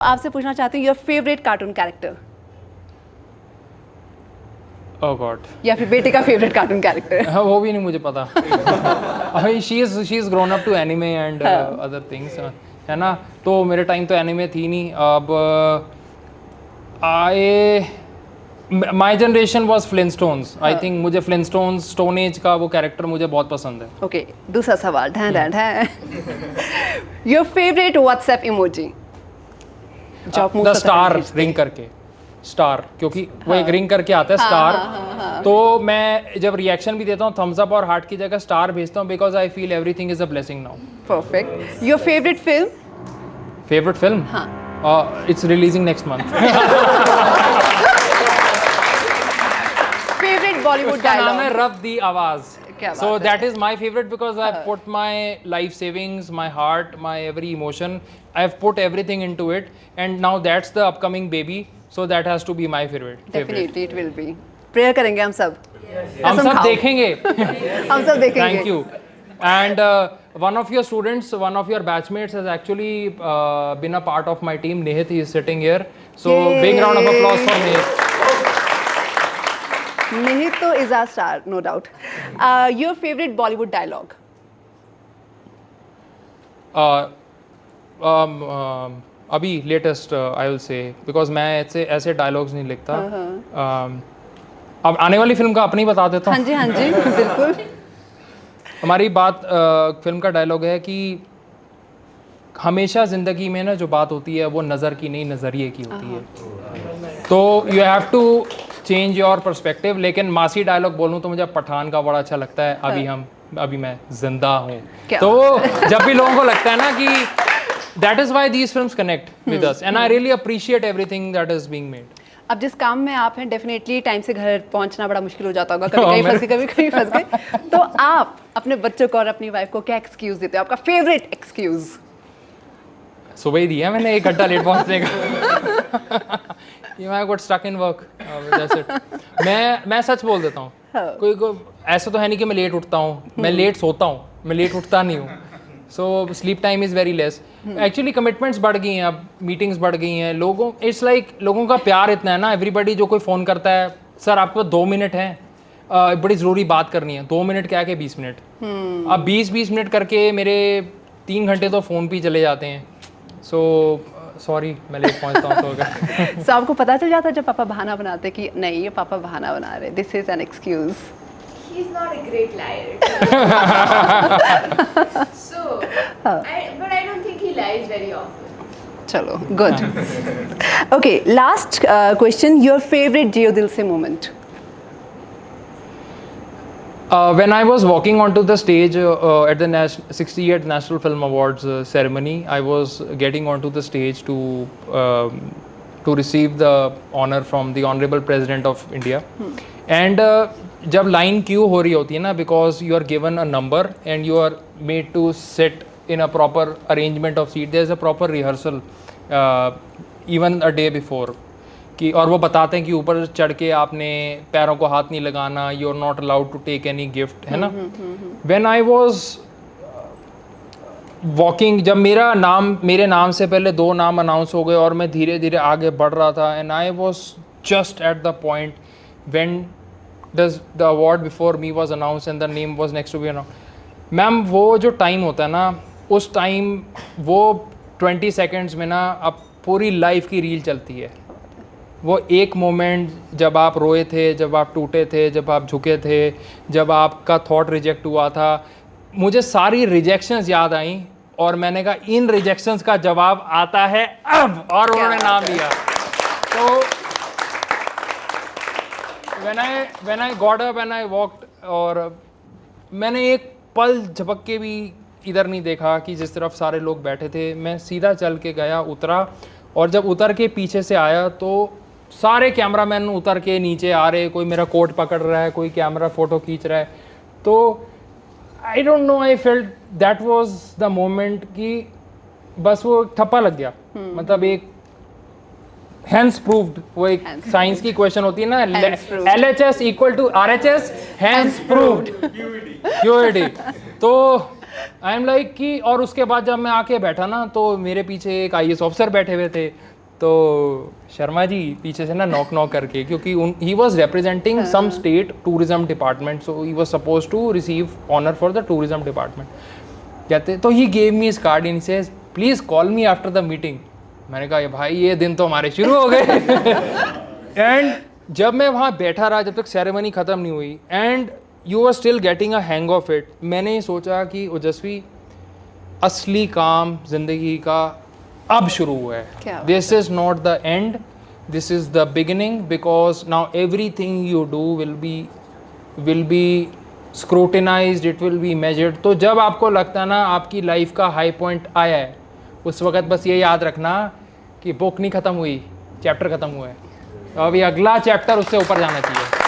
आपसे पूछना चाहती हूँ your favourite cartoon character oh God या फिर बेटे का फेवरेट कार्टून कैरेक्टर। हाँ वो भी नहीं मुझे पता। She is grown up to anime and other things है ना। तो मेरे टाइम तो एनिमे थी नहीं। अब my generation was Flintstones. I think मुझे फ्लिंटस्टोन्स स्टोन एज का वो कैरेक्टर मुझे बहुत पसंद है। ओके दूसरा सवाल ढैं ढैं ढैं your favourite WhatsApp emoji the star ring करके स्टार, क्योंकि वो एक रिंग करके आता है स्टार। तो मैं जब रिएक्शन भी देता हूँ थम्स अप और हार्ट की जगह स्टार भेजता हूँ because I feel everything is a blessing now. Perfect. Your favourite film? Favourite film? It's releasing next month. Favourite Bollywood उसका नाम डायलॉग? है रब दी आवाज। क्या So बात that is my favorite because I have put my life savings, my heart, my every emotion. I have put everything into it, and now that's the upcoming baby. So that has to be my favorite. Definitely it will B. Prayer करेंगे हम सब। हम कसम सब खाओ। देखेंगे। हम सब देखेंगे। Thank you. And one of your students, one of your batchmates has actually been a part of my team. Nihit, he is sitting here. So Yay. big round of applause for Nihit. Nihit तो is our star, no doubt. Your favorite Bollywood dialogue? अभी latest I will say because मैं ऐसे dialogues नहीं लिखता। अब आने वाली film का अपनी बता देता हाँ हूँ। जी हाँ जी बिल्कुल। हमारी बात फिल्म का डायलॉग है कि हमेशा ज़िंदगी में ना जो बात होती है वो नज़र की नहीं नज़रिए की होती है। तो you have to change your perspective. लेकिन मासी डायलॉग बोलूँ तो मुझे पठान का बड़ा अच्छा लगता है। अभी मैं जिंदा हूँ। तो जब भी लोगों को लगता है ना कि that is why these films connect with us and I really appreciate everything that is being made. अब जिस काम में आप हैं डेफिनेटली टाइम से घर पहुंचना बड़ा मुश्किल हो जाता होगा, कभी कहीं फंस गए कभी कहीं फंस गए। तो आप अपने बच्चों को और अपनी वाइफ को क्या एक्सक्यूज देते हो? आपका फेवरेट एक्सक्यूज? सुबह ही दिया मैंने 1 घंटा लेट पहुंचने का। I got stuck in work. That's it. मैं सच बोल देता हूँ। कोई ऐसा तो है नहीं कि मैं लेट उठता हूँ, मैं लेट सोता हूँ, मैं लेट उठता नहीं हूँ। So sleep time is very less. Actually commitments बढ़ गई हैं, अब मीटिंग्स बढ़ गई हैं। इट्स लाइक लोगों का प्यार इतना है ना। एवरीबडी जो कोई फ़ोन करता है, सर आपको 2 मिनट हैं, बड़ी ज़रूरी बात करनी है। 2 मिनट क्या के 20 मिनट। अब 20 मिनट करके मेरे 3 घंटे तो फ़ोन पे ही चले जाते हैं। सो सॉरी मैं लेट पहुंचता हूँ तो अगर सो आपको पता चल जाता है जब पापा बहाना बनाते कि नहीं ये पापा बहाना बना रहे, this is an excuse? He's not a great liar. But I don't think he lies very often. चलो good. Okay last question, your favourite Jio दिल से moment? When I was walking onto the stage at the 68th National Film Awards ceremony, I was getting onto the stage to receive the honor from the Honorable President of India. And जब line queue हो रही होती है ना, because you are given a number and you are made to sit in a proper arrangement of seat. There is a proper rehearsal even a day before. कि और वो बताते हैं कि ऊपर चढ़ के आपने पैरों को हाथ नहीं लगाना, you are not allowed to take any gift, है ना। व्हेन आई वाज वॉकिंग, जब मेरे नाम से पहले 2 नाम अनाउंस हो गए और मैं धीरे धीरे आगे बढ़ रहा था, and I was just at the point when the award before me was announce and the name was next to be announce. Ma'am वो जो टाइम होता है ना, उस टाइम वो 20 सेकेंड्स में ना अब पूरी लाइफ की रील चलती है। वो एक मोमेंट जब आप रोए थे, जब आप टूटे थे, जब आप झुके थे, जब आपका थॉट रिजेक्ट हुआ था, मुझे सारी रिजेक्शंस याद आई और मैंने कहा इन रिजेक्शंस का जवाब आता है अब, और उन्होंने नाम लिया। तो when I got up and I walked, और मैंने एक पल झपक के भी इधर नहीं देखा कि जिस तरफ सारे लोग बैठे थे। मैं सीधा चल के गया, उतरा, और जब उतर के पीछे से आया तो सारे कैमरामैन उतर के नीचे आ रहे, कोई मेरा कोट पकड़ रहा है, कोई कैमरा फोटो खींच रहा है। तो I don't know, I felt that was the moment कि बस वो ठप्पा लग गया। मतलब एक हैंस प्रूव्ड, वो एक साइंस की क्वेश्चन होती है ना, LHS equal to RHS, hence proved QED। तो आई एम लाइक कि, और उसके बाद जब मैं आके बैठा ना तो मेरे पीछे एक IAS ऑफिसर बैठे हुए थे। तो शर्मा जी पीछे से ना नॉक करके, क्योंकि he was representing some state tourism department, so he was suppose to receive honour for the tourism department. कहते तो he gave me his card and says please call me after the meeting. मैंने कहा भाई ये दिन तो हमारे शुरू हो गए। एंड जब मैं वहाँ बैठा रहा जब तक सेरेमनी ख़त्म नहीं हुई, and you are still getting a hang of it, मैंने सोचा कि ओजस्वी असली काम जिंदगी का अब शुरू हुआ क्या है। बात this is not the end, this is the beginning, because now everything you do will be scrutinised, it will be measured. तो जब आपको लगता है ना आपकी लाइफ का हाई पॉइंट आया है, उस वक्त बस ये याद रखना कि बुक नहीं ख़त्म हुई, चैप्टर ख़त्म हुआ है, तो अभी अगला चैप्टर उससे ऊपर जाना चाहिए।